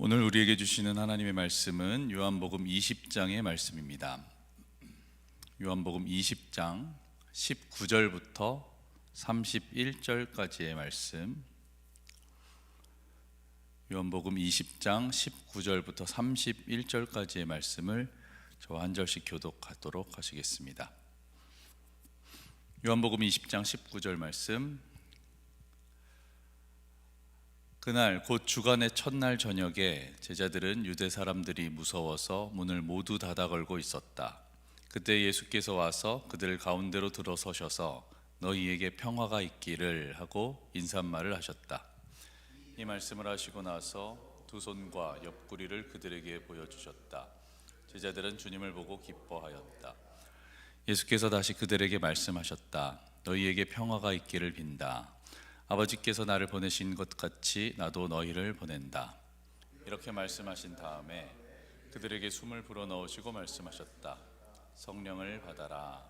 오늘 우리에게 주시는 하나님의 말씀은 요한복음 20장의 말씀입니다. 요한복음 20장 19절부터 31절까지의 말씀. 요한복음 20장 19절부터 31절까지의 말씀을 저와 한 절씩 교독하도록 하시겠습니다. 요한복음 20장 19절 말씀. 그날 곧 주간의 첫날 저녁에 제자들은 유대 사람들이 무서워서 문을 모두 닫아 걸고 있었다. 그때 예수께서 와서 그들 가운데로 들어서셔서 너희에게 평화가 있기를 하고 인사말을 하셨다. 이 말씀을 하시고 나서 두 손과 옆구리를 그들에게 보여주셨다. 제자들은 주님을 보고 기뻐하였다. 예수께서 다시 그들에게 말씀하셨다. 너희에게 평화가 있기를 빈다. 아버지께서 나를 보내신 것 같이 나도 너희를 보낸다. 이렇게 말씀하신 다음에 그들에게 숨을 불어넣으시고 말씀하셨다. 성령을 받아라.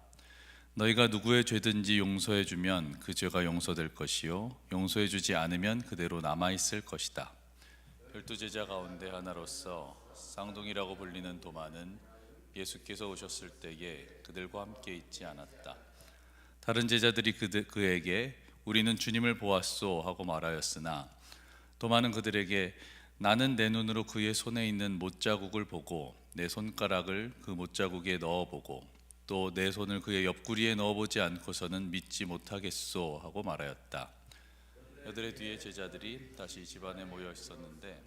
너희가 누구의 죄든지 용서해 주면 그 죄가 용서될 것이요 용서해 주지 않으면 그대로 남아있을 것이다. 12제자 가운데 하나로서 쌍둥이라고 불리는 도마는 예수께서 오셨을 때에 그들과 함께 있지 않았다. 다른 제자들이 그에게 우리는 주님을 보았소 하고 말하였으나 도마는 그들에게 나는 내 눈으로 그의 손에 있는 못자국을 보고 내 손가락을 그 못자국에 넣어보고 또 내 손을 그의 옆구리에 넣어보지 않고서는 믿지 못하겠소 하고 말하였다. 여들의 뒤에 제자들이 다시 집안에 모여 있었는데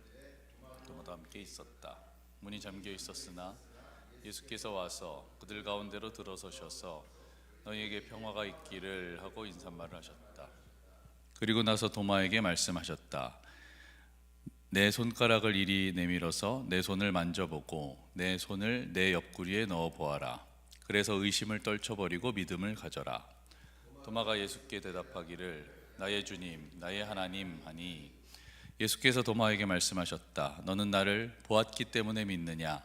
도마도 함께 있었다. 문이 잠겨 있었으나 예수께서 와서 그들 가운데로 들어서셔서 너희에게 평화가 있기를 하고 인사말을 하셨다. 그리고 나서 도마에게 말씀하셨다. 내 손가락을 이리 내밀어서 내 손을 만져보고 내 손을 내 옆구리에 넣어보아라. 그래서 의심을 떨쳐버리고 믿음을 가져라. 도마가 예수께 대답하기를 나의 주님 나의 하나님 하니 예수께서 도마에게 말씀하셨다. 너는 나를 보았기 때문에 믿느냐?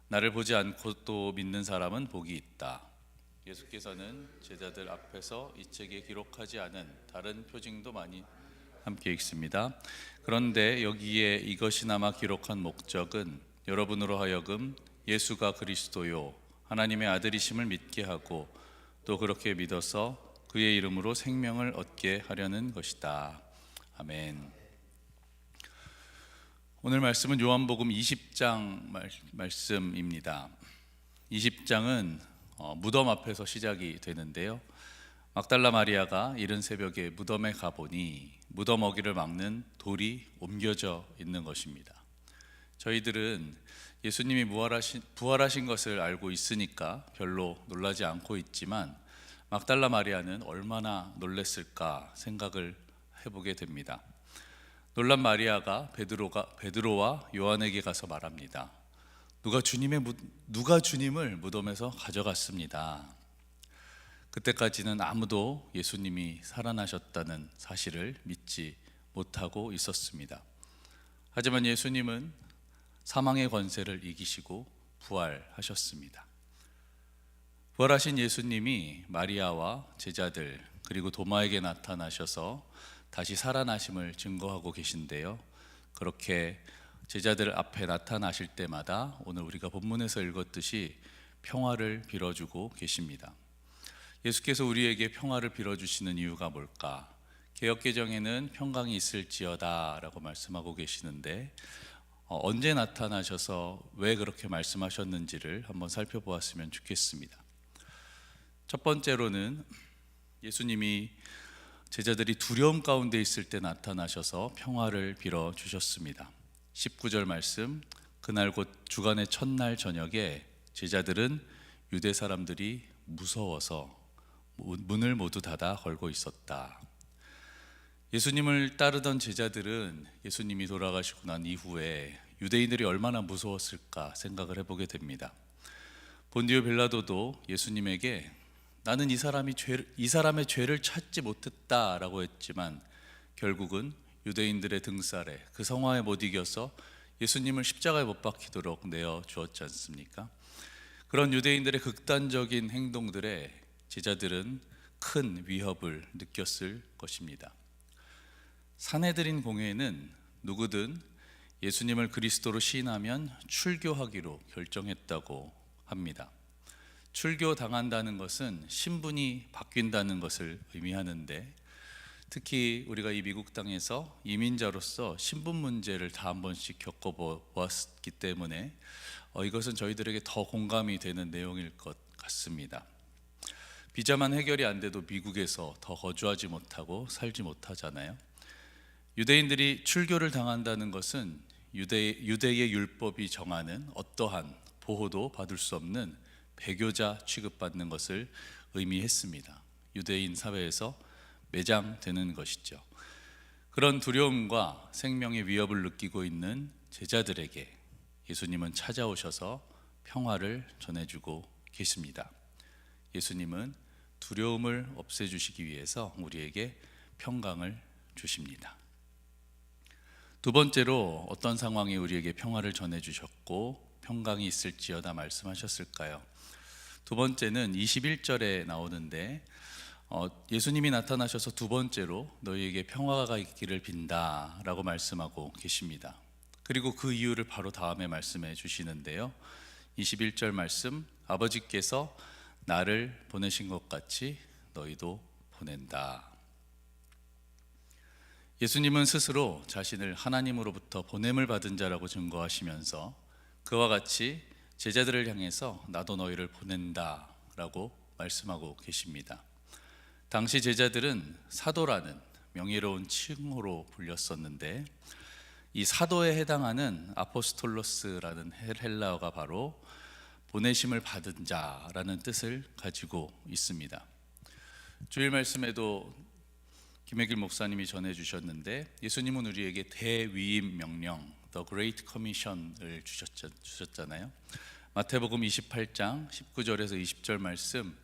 나를 보지 않고 또 믿는 사람은 복이 있다. 예수께서는 제자들 앞에서 이 책에 기록하지 않은 다른 표징도 많이 함께 읽습니다. 그런데 여기에 이것이나마 기록한 목적은 여러분으로 하여금 예수가 그리스도요 하나님의 아들이심을 믿게 하고 또 그렇게 믿어서 그의 이름으로 생명을 얻게 하려는 것이다. 아멘. 오늘 말씀은 요한복음 20장 말씀입니다. 20장은 무덤 앞에서 시작이 되는데요. 막달라 마리아가 이른 새벽에 무덤에 가보니 무덤 어귀를 막는 돌이 옮겨져 있는 것입니다. 저희들은 예수님이 부활하신 것을 알고 있으니까 별로 놀라지 않고 있지만 막달라 마리아는 얼마나 놀랐을까 생각을 해보게 됩니다. 놀란 마리아가 베드로와 요한에게 가서 말합니다. 누가 주님을 무덤에서 가져갔습니다. 그때까지는 아무도 예수님이 살아나셨다는 사실을 믿지 못하고 있었습니다. 하지만 예수님은 사망의 권세를 이기시고 부활하셨습니다. 부활하신 예수님이 마리아와 제자들 그리고 도마에게 나타나셔서 다시 살아나심을 증거하고 계신데요. 그렇게 제자들 앞에 나타나실 때마다 오늘 우리가 본문에서 읽었듯이 평화를 빌어주고 계십니다. 예수께서 우리에게 평화를 빌어주시는 이유가 뭘까? 개역개정에는 평강이 있을지어다 라고 말씀하고 계시는데 언제 나타나셔서 왜 그렇게 말씀하셨는지를 한번 살펴보았으면 좋겠습니다. 첫 번째로는 예수님이 제자들이 두려움 가운데 있을 때 나타나셔서 평화를 빌어주셨습니다. 19절 말씀, 그날 곧 주간의 첫날 저녁에 제자들은 유대 사람들이 무서워서 문을 모두 닫아 걸고 있었다. 예수님을 따르던 제자들은 예수님이 돌아가시고 난 이후에 유대인들이 얼마나 무서웠을까 생각을 해보게 됩니다. 본디오 빌라도도 예수님에게 나는 이 사람의 죄를 찾지 못했다라고 했지만 결국은 유대인들의 등살에 그 성화에 못 이겨서 예수님을 십자가에 못 박히도록 내어 주었지 않습니까? 그런 유대인들의 극단적인 행동들에 제자들은 큰 위협을 느꼈을 것입니다. 사내들인 공회는 누구든 예수님을 그리스도로 시인하면 출교하기로 결정했다고 합니다. 출교당한다는 것은 신분이 바뀐다는 것을 의미하는데, 특히 우리가 이 미국 땅에서 이민자로서 신분 문제를 다 한 번씩 겪어보았기 때문에 이것은 저희들에게 더 공감이 되는 내용일 것 같습니다. 비자만 해결이 안 돼도 미국에서 더 거주하지 못하고 살지 못하잖아요. 유대인들이 출교를 당한다는 것은 유대의 율법이 정하는 어떠한 보호도 받을 수 없는 배교자 취급받는 것을 의미했습니다. 유대인 사회에서 매장되는 것이죠. 그런 두려움과 생명의 위협을 느끼고 있는 제자들에게 예수님은 찾아오셔서 평화를 전해주고 계십니다. 예수님은 두려움을 없애주시기 위해서 우리에게 평강을 주십니다. 두 번째로 어떤 상황이 우리에게 평화를 전해주셨고 평강이 있을지어다 말씀하셨을까요? 두 번째는 21절에 나오는데, 예수님이 나타나셔서 두 번째로 너희에게 평화가 있기를 빈다 라고 말씀하고 계십니다. 그리고 그 이유를 바로 다음에 말씀해 주시는데요, 21절 말씀, 아버지께서 나를 보내신 것 같이 너희도 보낸다. 예수님은 스스로 자신을 하나님으로부터 보냄을 받은 자라고 증거하시면서 그와 같이 제자들을 향해서 나도 너희를 보낸다 라고 말씀하고 계십니다. 당시 제자들은 사도라는 명예로운 칭호로 불렸었는데, 이 사도에 해당하는 아포스톨로스라는 헬라어가 바로 보내심을 받은 자라는 뜻을 가지고 있습니다. 주일 말씀에도 김혜길 목사님이 전해주셨는데, 예수님은 우리에게 대위임 명령, The Great Commission을 주셨잖아요. 마태복음 28장 19절에서 20절 말씀,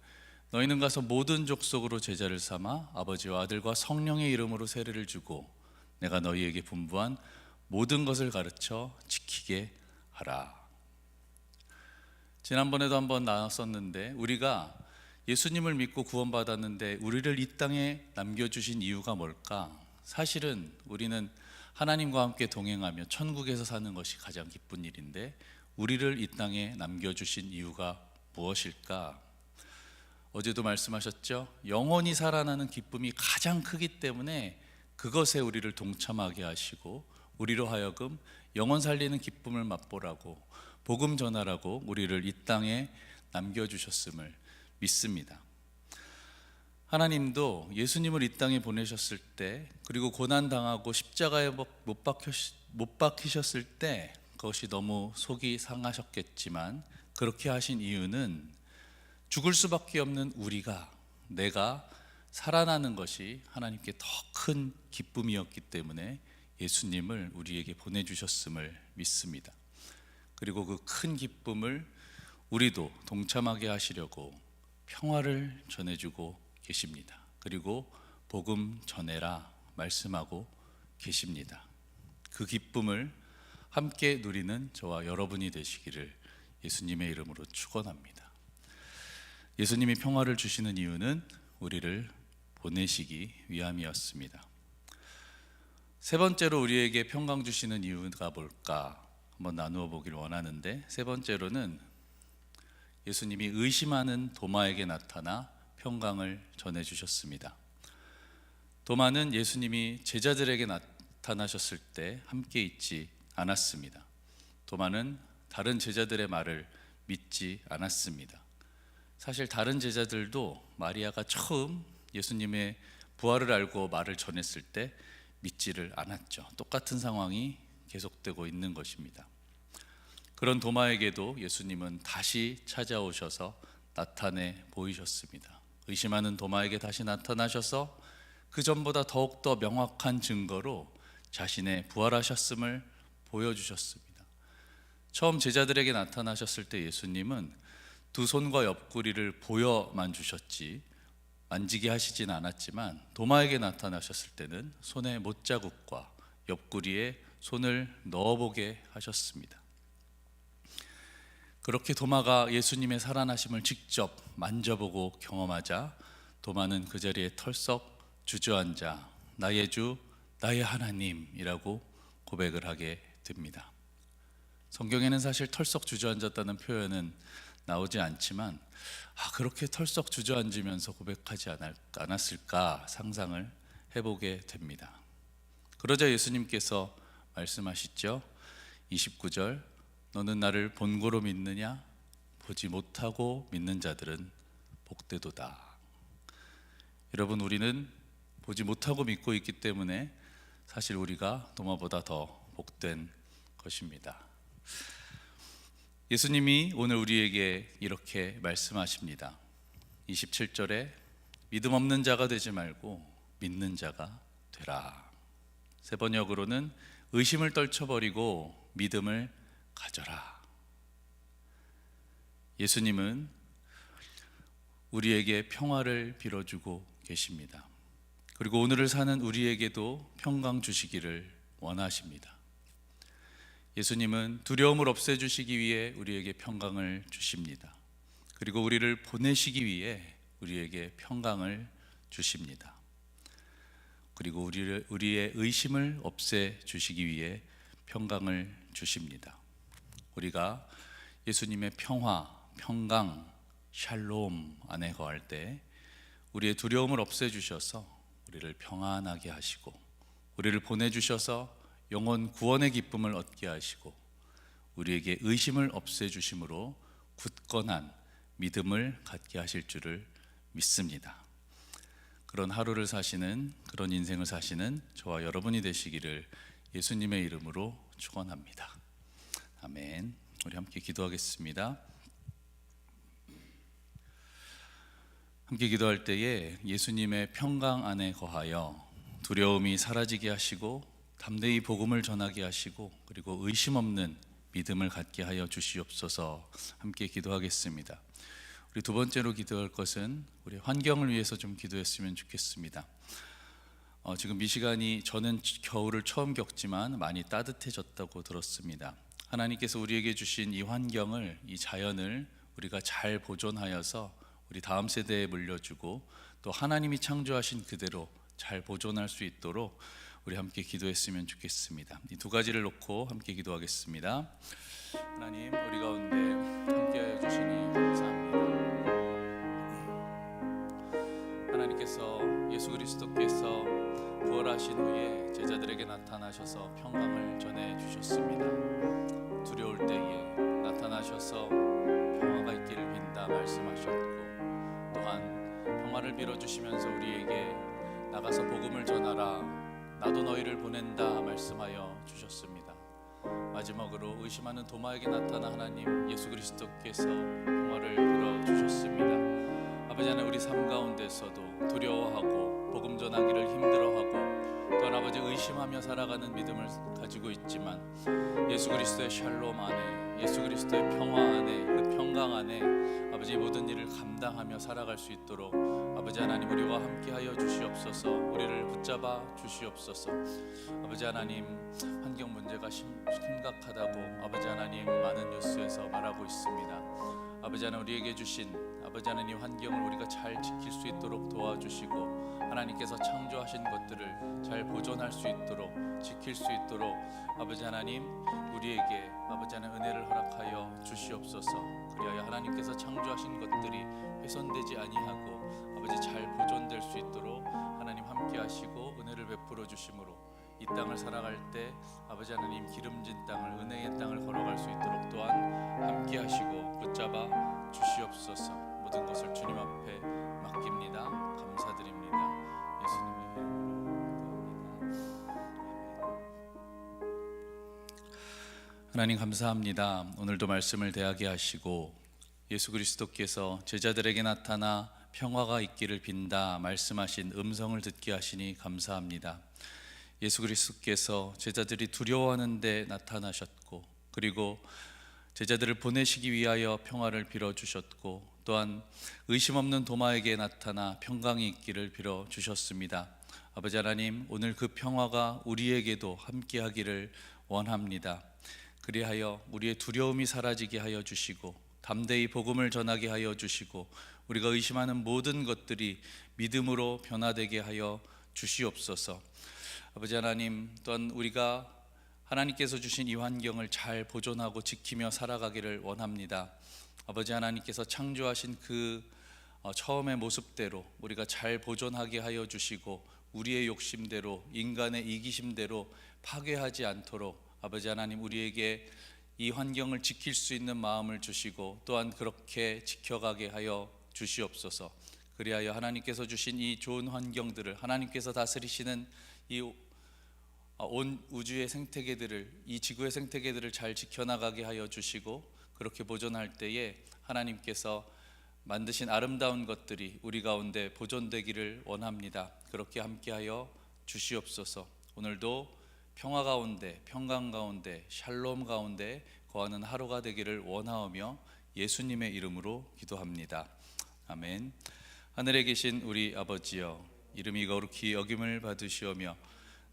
너희는 가서 모든 족속으로 제자를 삼아 아버지와 아들과 성령의 이름으로 세례를 주고 내가 너희에게 분부한 모든 것을 가르쳐 지키게 하라. 지난번에도 한번 나눴었는데, 우리가 예수님을 믿고 구원받았는데 우리를 이 땅에 남겨주신 이유가 뭘까? 사실은 우리는 하나님과 함께 동행하며 천국에서 사는 것이 가장 기쁜 일인데, 우리를 이 땅에 남겨주신 이유가 무엇일까? 어제도 말씀하셨죠? 영원히 살아나는 기쁨이 가장 크기 때문에 그것에 우리를 동참하게 하시고 우리로 하여금 영원 살리는 기쁨을 맛보라고, 복음 전하라고 우리를 이 땅에 남겨주셨음을 믿습니다. 하나님도 예수님을 이 땅에 보내셨을 때, 그리고 고난당하고 십자가에 못 박히셨을 때 그것이 너무 속이 상하셨겠지만, 그렇게 하신 이유는 죽을 수밖에 없는 내가 살아나는 것이 하나님께 더 큰 기쁨이었기 때문에 예수님을 우리에게 보내주셨음을 믿습니다. 그리고 그 큰 기쁨을 우리도 동참하게 하시려고 평화를 전해주고 계십니다. 그리고 복음 전해라 말씀하고 계십니다. 그 기쁨을 함께 누리는 저와 여러분이 되시기를 예수님의 이름으로 축원합니다. 예수님이 평화를 주시는 이유는 우리를 보내시기 위함이었습니다. 세 번째로 우리에게 평강 주시는 이유가 뭘까 한번 나누어 보길 원하는데, 세 번째로는 예수님이 의심하는 도마에게 나타나 평강을 전해 주셨습니다. 도마는 예수님이 제자들에게 나타나셨을 때 함께 있지 않았습니다. 도마는 다른 제자들의 말을 믿지 않았습니다. 사실 다른 제자들도 마리아가 처음 예수님의 부활을 알고 말을 전했을 때 믿지를 않았죠. 똑같은 상황이 계속되고 있는 것입니다. 그런 도마에게도 예수님은 다시 찾아오셔서 나타내 보이셨습니다. 의심하는 도마에게 다시 나타나셔서 그 전보다 더욱더 명확한 증거로 자신의 부활하셨음을 보여주셨습니다. 처음 제자들에게 나타나셨을 때 예수님은 두 손과 옆구리를 보여만 주셨지 만지게 하시진 않았지만, 도마에게 나타나셨을 때는 손에 못자국과 옆구리에 손을 넣어보게 하셨습니다. 그렇게 도마가 예수님의 살아나심을 직접 만져보고 경험하자 도마는 그 자리에 털썩 주저앉아 나의 주 나의 하나님이라고 고백을 하게 됩니다. 성경에는 사실 털썩 주저앉았다는 표현은 나오지 않지만 그렇게 털썩 주저앉으면서 고백하지 않았을까 상상을 해보게 됩니다. 그러자 예수님께서 말씀하시죠. 29절, 너는 나를 본고로 믿느냐? 보지 못하고 믿는 자들은 복되도다. 여러분, 우리는 보지 못하고 믿고 있기 때문에 사실 우리가 도마보다 더 복된 것입니다. 예수님이 오늘 우리에게 이렇게 말씀하십니다. 27절에 믿음 없는 자가 되지 말고 믿는 자가 되라. 세 번역으로는 의심을 떨쳐버리고 믿음을 가져라. 예수님은 우리에게 평화를 빌어주고 계십니다. 그리고 오늘을 사는 우리에게도 평강 주시기를 원하십니다. 예수님은 두려움을 없애주시기 위해 우리에게 평강을 주십니다. 그리고 우리를 보내시기 위해 우리에게 평강을 주십니다. 그리고 우리의 의심을 없애주시기 위해 평강을 주십니다. 우리가 예수님의 평화, 평강, 샬롬 안에 거할 때 우리의 두려움을 없애주셔서 우리를 평안하게 하시고, 우리를 보내주셔서 영원 구원의 기쁨을 얻게 하시고, 우리에게 의심을 없애주심으로 굳건한 믿음을 갖게 하실 줄을 믿습니다. 그런 하루를 사시는, 그런 인생을 사시는 저와 여러분이 되시기를 예수님의 이름으로 축원합니다. 아멘. 우리 함께 기도하겠습니다. 함께 기도할 때에 예수님의 평강 안에 거하여 두려움이 사라지게 하시고 담대히 복음을 전하게 하시고 그리고 의심 없는 믿음을 갖게 하여 주시옵소서. 함께 기도하겠습니다. 우리 두 번째로 기도할 것은 우리 환경을 위해서 좀 기도했으면 좋겠습니다. 지금 미시간이 저는 겨울을 처음 겪지만 많이 따뜻해졌다고 들었습니다. 하나님께서 우리에게 주신 이 환경을, 이 자연을 우리가 잘 보존하여서 우리 다음 세대에 물려주고 또 하나님이 창조하신 그대로 잘 보존할 수 있도록 우리 함께 기도했으면 좋겠습니다. 이 두 가지를 놓고 함께 기도하겠습니다. 하나님, 우리 가운데 함께하여 주시니 감사합니다. 하나님께서, 예수 그리스도께서 부활하신 후에 제자들에게 나타나셔서 평강을 전해 주셨습니다. 두려울 때에 나타나셔서 평화가 있기를 빈다 말씀하셨고, 또한 평화를 빌어주시면서 우리에게 나가서 복음을 전하라, 나도 너희를 보낸다 말씀하여 주셨습니다. 마지막으로 의심하는 도마에게 나타나 하나님 예수 그리스도께서 평화를 빌어주셨습니다. 아버지 하나님, 우리 삶 가운데서도 두려워하고 복음 전하기를 힘들어하고 또한 아버지 의심하며 살아가는 믿음을 가지고 있지만 예수 그리스도의 샬롬 안에, 예수 그리스도의 평화 안에, 그 평강 안에 아버지 모든 일을 감당하며 살아갈 수 있도록 아버지 하나님 우리와 함께하여 주시옵소서. 우리를 붙잡아 주시옵소서. 아버지 하나님, 환경 문제가 심각하다고 아버지 하나님 많은 뉴스에서 말하고 있습니다. 아버지 하나님, 우리에게 주신 아버지 하나님 환경을 우리가 잘 지킬 수 있도록 도와주시고 하나님께서 창조하신 것들을 잘 보존할 수 있도록, 지킬 수 있도록 아버지 하나님 우리에게 아버지 하나님 은혜를 허락하여 주시옵소서. 그리하여 하나님께서 창조하신 것들이 훼손되지 아니하고 아버지 잘 보존될 수 있도록 하나님 함께 하시고 은혜를 베풀어 주심으로 이 땅을 살아갈 때 아버지 하나님 기름진 땅을, 은혜의 땅을 걸어갈 수 있도록 또한 함께 하시고 붙잡아 주시옵소서. 모든 것을 주님 앞에 맡깁니다. 감사드립니다. 예수님의 이름으로 기도합니다. 하나님 감사합니다. 오늘도 말씀을 대하게 하시고 예수 그리스도께서 제자들에게 나타나 평화가 있기를 빈다 말씀하신 음성을 듣게 하시니 감사합니다. 예수 그리스도께서 제자들이 두려워하는데 나타나셨고 그리고 제자들을 보내시기 위하여 평화를 빌어주셨고 또한 의심 없는 도마에게 나타나 평강이 있기를 빌어주셨습니다. 아버지 하나님, 오늘 그 평화가 우리에게도 함께하기를 원합니다. 그리하여 우리의 두려움이 사라지게 하여 주시고 담대히 복음을 전하게 하여 주시고 우리가 의심하는 모든 것들이 믿음으로 변화되게 하여 주시옵소서. 아버지 하나님, 또한 우리가 하나님께서 주신 이 환경을 잘 보존하고 지키며 살아가기를 원합니다. 아버지 하나님께서 창조하신 그 처음의 모습대로 우리가 잘 보존하게 하여 주시고, 우리의 욕심대로, 인간의 이기심대로 파괴하지 않도록 아버지 하나님 우리에게 이 환경을 지킬 수 있는 마음을 주시고, 또한 그렇게 지켜가게 하여 주시옵소서. 그리하여 하나님께서 주신 이 좋은 환경들을, 하나님께서 다스리시는 이 온 우주의 생태계들을, 이 지구의 생태계들을 잘 지켜나가게 하여 주시고, 그렇게 보존할 때에 하나님께서 만드신 아름다운 것들이 우리 가운데 보존되기를 원합니다. 그렇게 함께하여 주시옵소서. 오늘도 평화 가운데, 평강 가운데, 샬롬 가운데 거하는 하루가 되기를 원하오며 예수님의 이름으로 기도합니다. 아멘. 하늘에 계신 우리 아버지여, 이름이 거룩히 여김을 받으시오며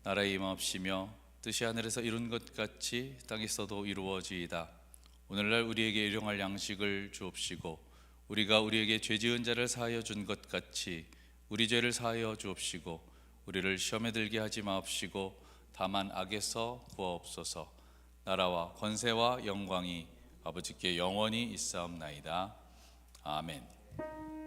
나라의 임하옵시며 뜻이 하늘에서 이룬 것 같이 땅에서도 이루어지이다. 오늘날 우리에게 일용할 양식을 주옵시고, 우리가 우리에게 죄 지은 자를 사하여 준 것 같이 우리 죄를 사하여 주옵시고, 우리를 시험에 들게 하지 마옵시고 다만 악에서 구하옵소서. 나라와 권세와 영광이 아버지께 영원히 있사옵나이다. 아멘.